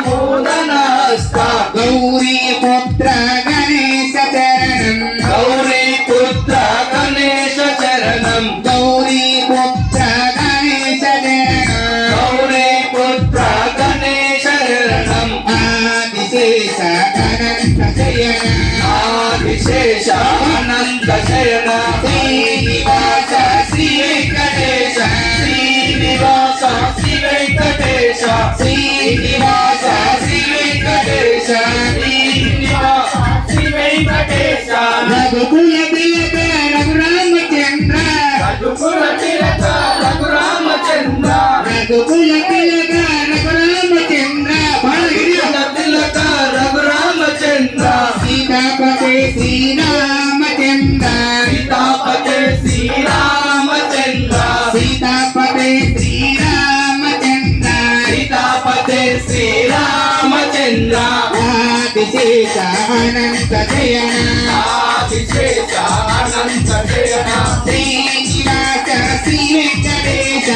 మూదనస్త గౌరీ పుత్ర గణేశ చరణం గౌరీ పుత్ర గణేశ చరణం గౌరీ పుత్ర గణేశ చరణం గౌరీ పుత్ర గణేశ చరణం ఆదిశేష అనంత శయన ఆదిశేష అనంత శయన శ్రీనివాస శ్రీ వెంకటేశ శ్రీనివాస శ్రీ వెంకటేశ శ్రీనివాస శ్రీ వెంకటేశ శ్రీనివాస శ్రీ వెంకటేశ రఘుకుల తిలక రఘురామచంద్ర రఘుకుల తిలక రఘురామచంద్ర రఘుకుల తిలక రఘురామచంద్ర రఘుకుల తిలక రఘురామచంద్ర సీతాపతే శ్రీరామచంద్ర సీతాపతే శ్రీరామచంద్ర సీతాపతే శ్రీరామచంద్ర సీతాపతే శ్రీరామచంద్ర ఆదిశేష అనంత శయన ఆదిశేష అనంత శయన శ్రీనివాస శ్రీ వెంకటేశ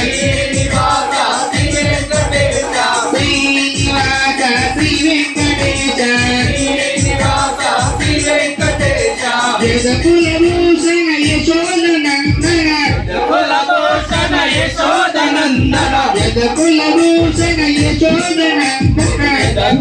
శ్రీనివాస శ్రీ వెంకటేశ శ్రీనివాస శ్రీ వెంకటేశ శ్రీనివాస శ్రీ వెంకటేశ జగకుల భూషణ యశోద నందన కులభూషణ యశోదనందన జగకుల భూషణ యశోద నందన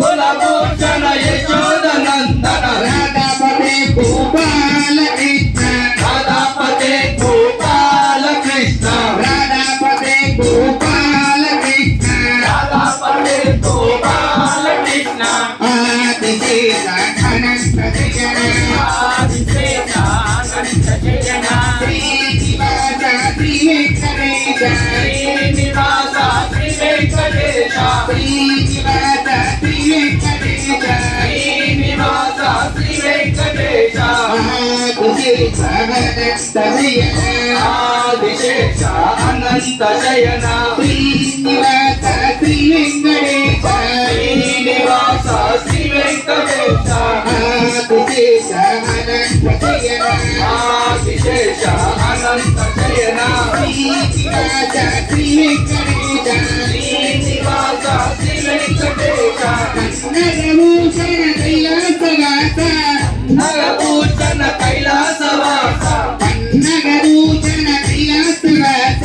కులభూషణ యశోదనందన రాధాపతే గోపాల కృష్ణ రాధాపతే గోపాల కృష్ణ రాధాపతే గోపాల కృష్ణ రాధాపతే గోపాల కృష్ణ ఆదిశేష అనంత శయన ఆదిశేష అనంత శయన శ్రీనివాస శ్రీ వెంకటేశ శ్రీనివాస శ్రీ వెంకటేశ శ్రీనివాస శ్రీ వెంకటేశ శ్రీనివాస శ్రీ వెంకటేశ ఆదిశేష అనంత శయన ఆదిశేష అనంత శయన శ్రీనివాస శ్రీ వెంకటేశ శ్రీనివాస శ్రీ వెంకటేశ ఆదిశేష అనంత శయన ఆదిశేష అనంత శయన శ్రీనివాస శ్రీ వెంకటేశ శ్రీనివాస శ్రీ వెంకటేశ నగభూషణ కైలాసవాస నగభూషణ కైలాసవాస నగభూషణ కైలాసవాస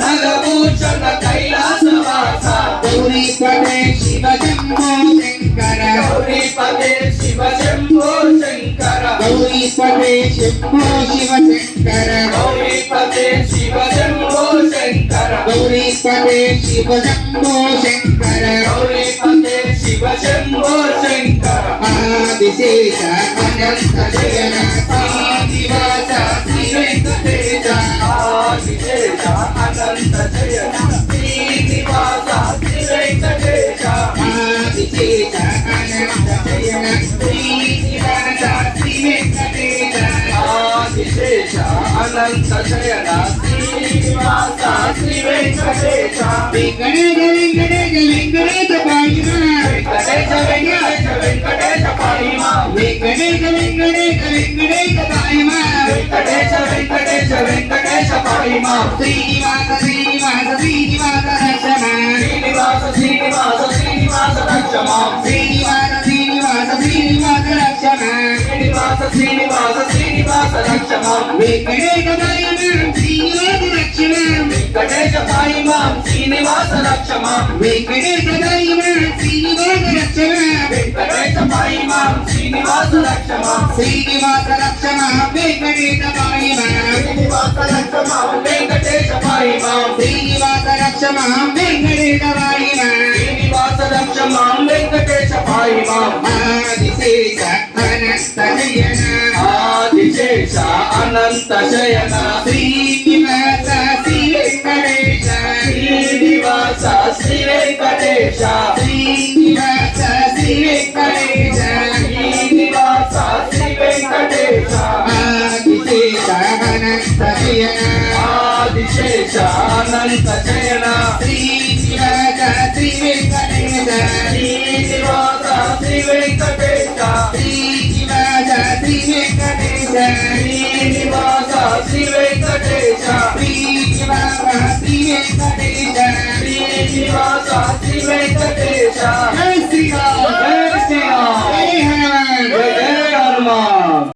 నగభూషణ కైలాసవాస గౌరీపదే శివ శంభో శంకర గౌరీపదే శివ శంభో శంకర గౌరీపదే శంభో శివ శంకర గౌరీపదే శివ శంభో శంకర గౌరీపదే శివ శంభో శంకర గౌరీపదే శివ శంభో శంకర ఆదిశేష అనంత శయన శ్రీనివాస శ్రీ వెంకటేశ ఆదిశేష అనంత శయన శ్రీనివాస శ్రీ వెంకటేశ ఆదిశేష అనంత శయన శ్రీనివాస శ్రీ వెంకటేశ ఆదిశేష అనంత శయన శ్రీనివాస శ్రీ వెంకటేశ వెంకటేశ వెంకటేశ వెంకటేశ పాయిమ వెంకటేశ వెంకటేశ వెంకటేశ పాయిమా వెంకటేశ వెంకటేశ వెంకటేశ పాయిమ వెంకటేశ వెంకటేశ వెంకటేశ పాయిమా శ్రీనివాస శ్రీనివాస శ్రీనివాస రక్షమ శ్రీనివాస శ్రీనివాస శ్రీనివాస రక్షమా శ్రీనివాస శ్రీనివాస శ్రీనివాస రక్షమ శ్రీనివాస శ్రీనివాస శ్రీనివాస రక్షమా వెంకటేశ పాయిమ శ్రీనివాస రక్షమ వెంకటేశ పాయిమా శ్రీనివాస రక్షమా వెంకటేశ పాయిమ శ్రీనివాస రక్షమ వెంకటేశ పాయిమా శ్రీనివాస రక్షమా శ్రీనివాస రక్షమ వెంకటేశ పాయిమ శ్రీనివాస రక్షమా వెంకటేశ పాయిమా శ్రీనివాస రక్షమ వెంకటేశ పాయిమ శ్రీనివాస రక్షమా వెంకటేశ పాయిమా ఆదిశేష అనంత శయన ఆదిశేష అనంత శయన శ్రీనివాస శ్రీ వెంకటేశ శ్రీనివాస శ్రీ వెంకటేశ శ్రీనివాస శ్రీ వెంకటేశ శ్రీనివాస శ్రీ వెంకటేశ ఆదిశేష అనంత శయన ఆదిశేష అనంత శయన శ్రీనివాస శ్రీ వెంకటేశ శ్రీనివాస శ్రీ వెంకటేశ శ్రీనివాస శ్రీ వెంకటేశ శ్రీనివాస శ్రీ వెంకటేశ శ్రీనివాస శ్రీ వెంకటేశ శ్రీనివాస శ్రీ